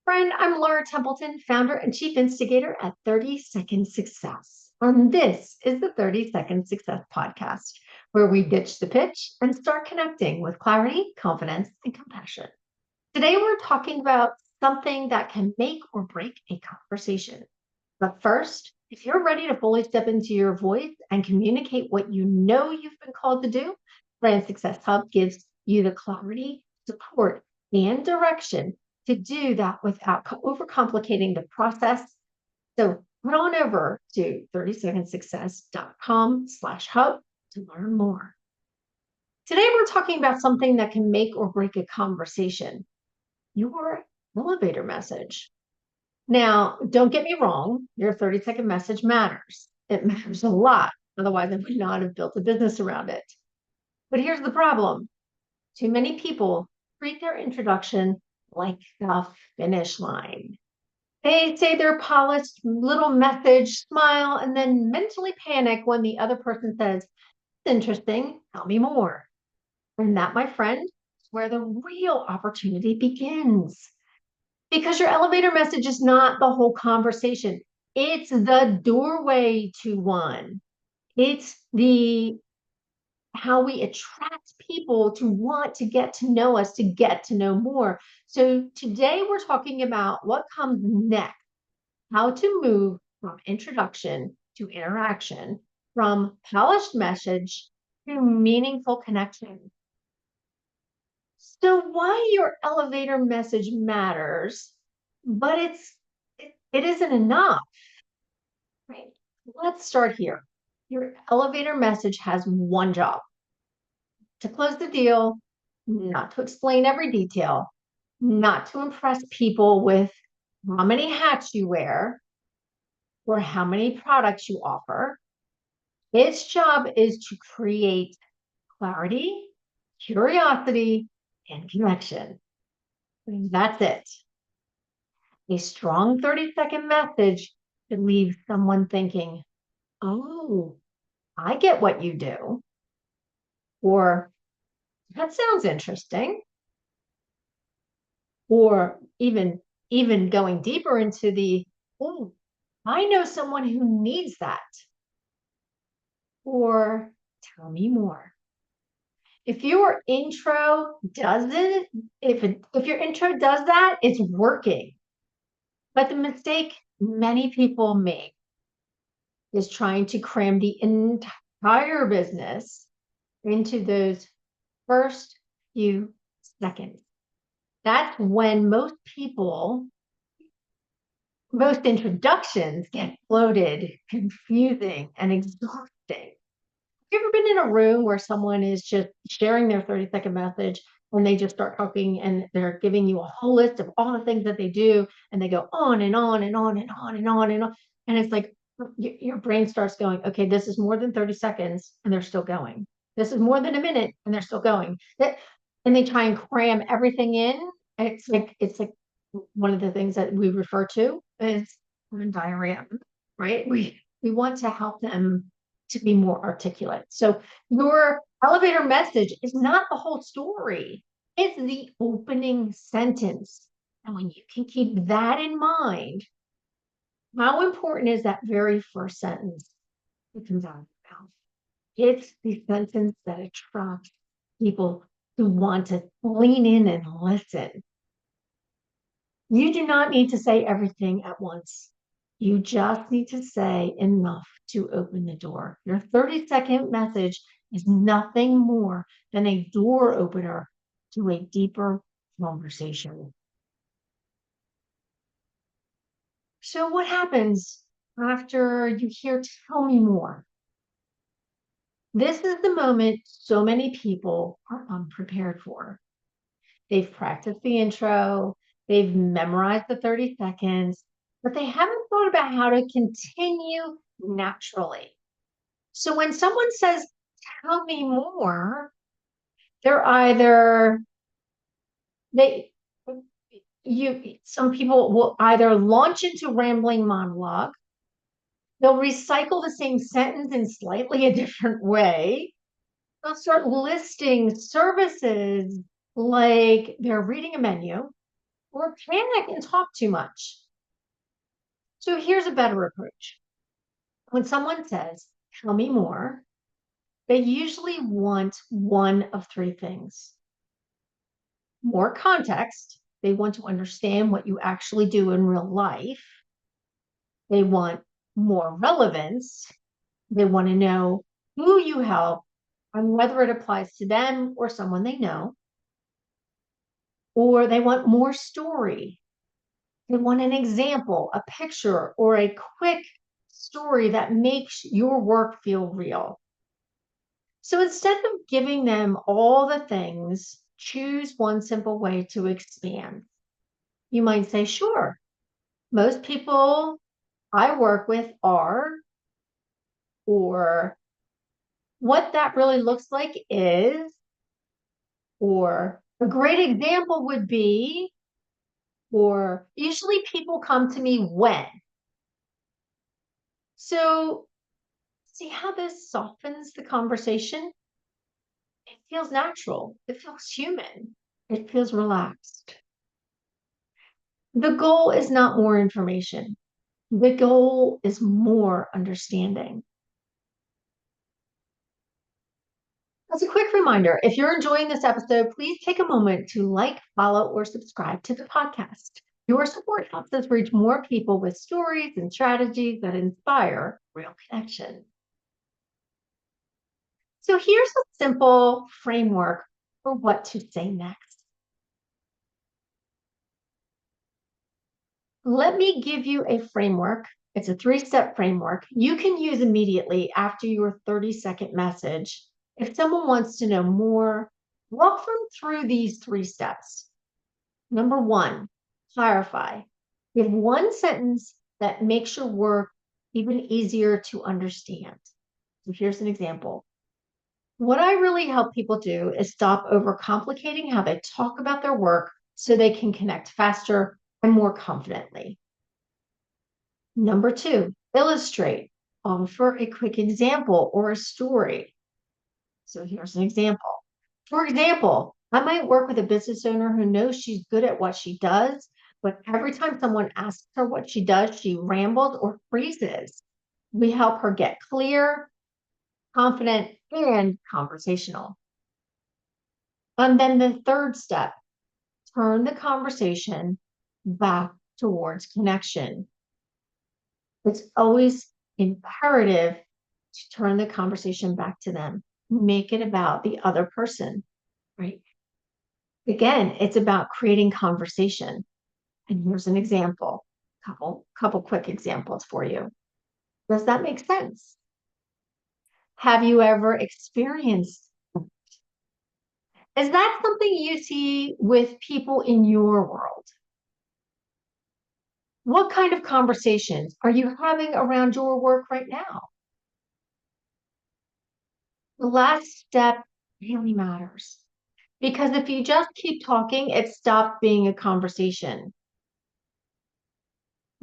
Friend, I'm Laura Templeton, founder and chief instigator at 30 Second Success. And this is the 30 Second Success podcast, where we ditch the pitch and start connecting with clarity, confidence, and compassion. Today, we're talking about something that can make or break a conversation. But first, if you're ready to fully step into your voice and communicate what you know you've been called to do, Brand Success Hub gives you the clarity, support, and direction to do that without overcomplicating the process. So head on over to 30secondsuccess.com/hub to learn more. Today, we're talking about something that can make or break a conversation, your elevator message. Now, don't get me wrong, your 30-second message matters. It matters a lot. Otherwise, I would not have built a business around it. But here's the problem. Too many people treat their introduction like the finish line. They say their polished little message, smile, and then mentally panic when the other person says, "It's interesting, tell me more." And that, my friend, is where the real opportunity begins. Because your elevator message is not the whole conversation. It's the doorway to one. It's the how we attract people to want to get to know us, to get to know more. So today we're talking about what comes next, how to move from introduction to interaction, from polished message to meaningful connection. So why your elevator message matters, but it isn't enough, right? Let's start here. Your elevator message has one job: to close the deal, not to explain every detail, not to impress people with how many hats you wear or how many products you offer. Its job is to create clarity, curiosity, and connection. That's it. A strong 30-second message should leave someone thinking, "Oh, I get what you do," or "That sounds interesting," or even going deeper into the, "Oh, I know someone who needs that," or "Tell me more." If your intro doesn't, if your intro does that, it's working. But the mistake many people make is trying to cram the entire business into those first few seconds. That's when most introductions get bloated, confusing, and exhausting. Have you ever been in a room where someone is just sharing their 30-second message and they just start talking and they're giving you a whole list of all the things that they do, and they go on and on and on and on and on and on. And it's like your brain starts going, okay, this is more than 30 seconds and they're still going. This is more than a minute and they're still going. And they try and cram everything in. And it's like one of the things that we refer to as diarrhea, right? We want to help them to be more articulate. So your elevator message is not the whole story. It's the opening sentence. And when you can keep that in mind, how important is that very first sentence that comes out of your mouth? It's the sentence that attracts people who want to lean in and listen. You do not need to say everything at once. You just need to say enough to open the door. Your 30-second message is nothing more than a door opener to a deeper conversation. So what happens after you hear "Tell me more"? This is the moment so many people are unprepared for. They've practiced the intro, they've memorized the 30 seconds, but they haven't thought about how to continue naturally. So when someone says, "Tell me more," they're either they some people will either launch into rambling monologue, they'll recycle the same sentence in slightly a different way, they'll start listing services like they're reading a menu, or panic and talk too much. So here's a better approach. When someone says, tell me more, they usually want one of three things: more context. They want to understand what you actually do in real life. They want more relevance. They want to know who you help and whether it applies to them or someone they know. Or they want more story. They want an example, a picture, or a quick story that makes your work feel real. So instead of giving them all the things, choose one simple way to expand. You might say, sure, most people I work with are, or what that really looks like is, or a great example would be, or usually people come to me when. So see how this softens the conversation? It feels natural. It feels human. It feels relaxed. The goal is not more information. The goal is more understanding. As a quick reminder, if you're enjoying this episode, please take a moment to like, follow, or subscribe to the podcast. Your support helps us reach more people with stories and strategies that inspire real connection. So here's a simple framework for what to say next. Let me give you a framework. It's a 3-step framework you can use immediately after your 30-second message. If someone wants to know more, walk them through these 3 steps. Number 1, clarify. Give one sentence that makes your work even easier to understand. So here's an example. What I really help people do is stop overcomplicating how they talk about their work so they can connect faster and more confidently. Number 2, illustrate. Offer a quick example or a story. So here's an example. For example, I might work with a business owner who knows she's good at what she does, but every time someone asks her what she does, she rambles or freezes. We help her get clear, confident, and conversational. And then the 3rd step, turn the conversation back towards connection. It's always imperative to turn the conversation back to them. Make it about the other person, right? Again, it's about creating conversation. And here's an example, couple quick examples for you. Does that make sense? Have you ever experienced? Is that something you see with people in your world? What kind of conversations are you having around your work right now? The last step really matters because if you just keep talking, it stops being a conversation.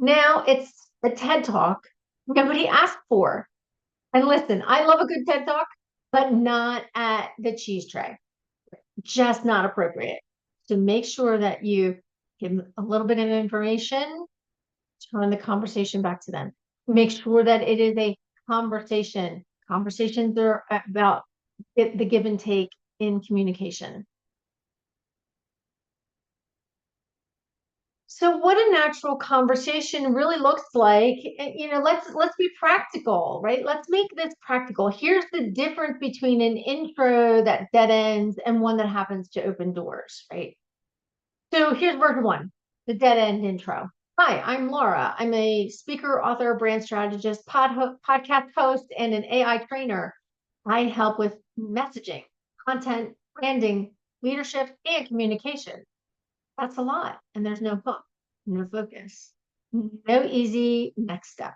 Now it's a TED Talk nobody asked for. And listen, I love a good TED Talk, but not at the cheese tray. Just not appropriate. So make sure that you give them a little bit of information, turn the conversation back to them. Make sure that it is a conversation. Conversations are about the give and take in communication. So what a natural conversation really looks like, let's be practical, right? Let's make this practical. Here's the difference between an intro that dead ends and one that happens to open doors, right? So here's version 1, the dead end intro. Hi, I'm Laura. I'm a speaker, author, brand strategist, podcast host, and an AI trainer. I help with messaging, content, branding, leadership, and communication. That's a lot. And there's no hook, no focus, no easy next step.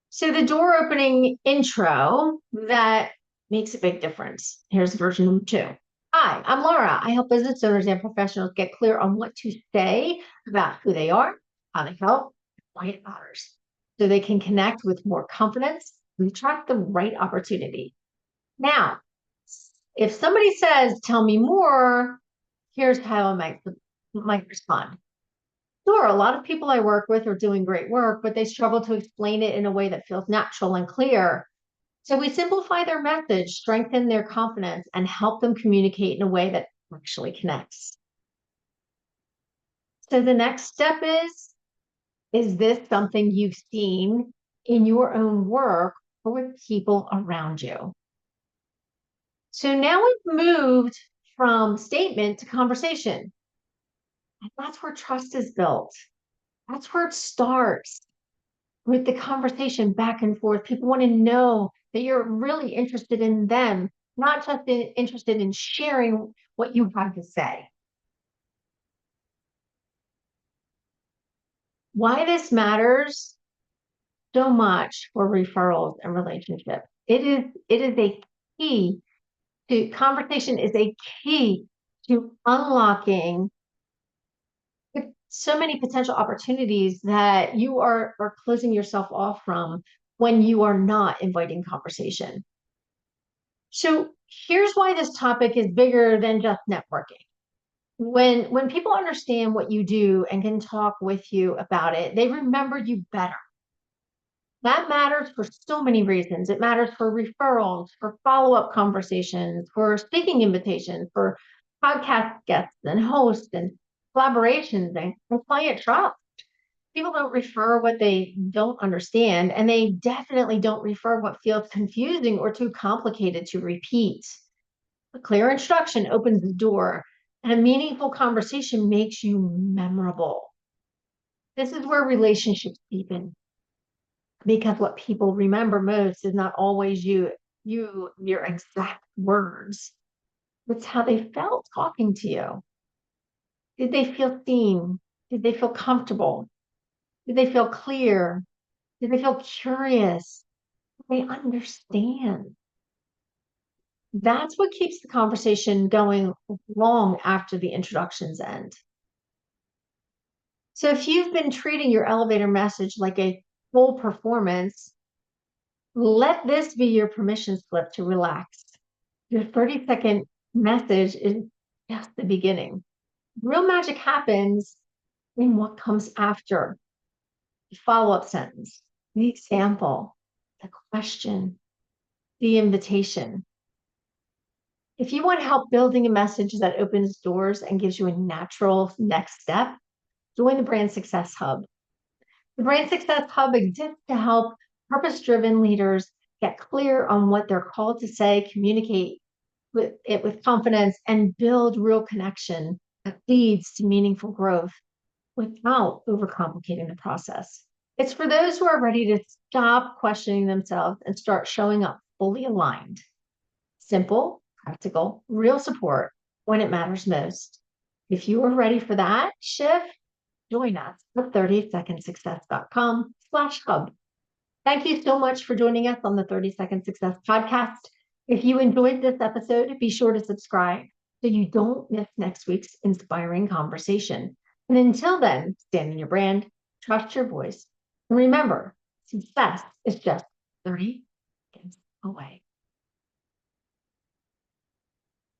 So the door opening intro, that makes a big difference. Here's version number 2. Hi, I'm Laura. I help business owners and professionals get clear on what to say about who they are, how they help, why it matters, so they can connect with more confidence and attract the right opportunity. Now, if somebody says, tell me more, here's how I might might respond. Sure, a lot of people I work with are doing great work, but they struggle to explain it in a way that feels natural and clear. So we simplify their message, strengthen their confidence, and help them communicate in a way that actually connects. So the next step is this something you've seen in your own work or with people around you? So now we've moved from statement to conversation. And that's where trust is built. That's where it starts with the conversation back and forth. People want to know that you're really interested in them, not just interested in sharing what you have to say. Why this matters so much for referrals and relationships. It is a key to conversation is a key to unlocking so many potential opportunities that you are closing yourself off from when you are not inviting conversation. So here's why this topic is bigger than just networking. When people understand what you do and can talk with you about it, they remember you better. That matters for so many reasons. It matters for referrals, for follow-up conversations, for speaking invitations, for podcast guests and hosts and collaborations and client trust. People don't refer what they don't understand, and they definitely don't refer what feels confusing or too complicated to repeat. A clear instruction opens the door, and a meaningful conversation makes you memorable. This is where relationships deepen because what people remember most is not always your exact words. It's how they felt talking to you. Did they feel seen? Did they feel comfortable? Did they feel clear? Did they feel curious? Did they understand? That's what keeps the conversation going long after the introductions end. So if you've been treating your elevator message like a full performance, let this be your permission slip to relax. Your 30-second message is just the beginning. Real magic happens in what comes after the follow-up sentence, the example, the question, the invitation. If you want help building a message that opens doors and gives you a natural next step, join the Brand Success Hub. The Brand Success Hub exists to help purpose-driven leaders get clear on what they're called to say, communicate with confidence, and build real connection that leads to meaningful growth without overcomplicating the process. It's for those who are ready to stop questioning themselves and start showing up fully aligned. Simple, practical, real support when it matters most. If you are ready for that shift, join us at 30secondsuccess.com/hub. Thank you so much for joining us on the 30 Second Success podcast. If you enjoyed this episode, be sure to subscribe so you don't miss next week's inspiring conversation. And until then, stand in your brand, trust your voice, and remember, success is just 30 seconds away.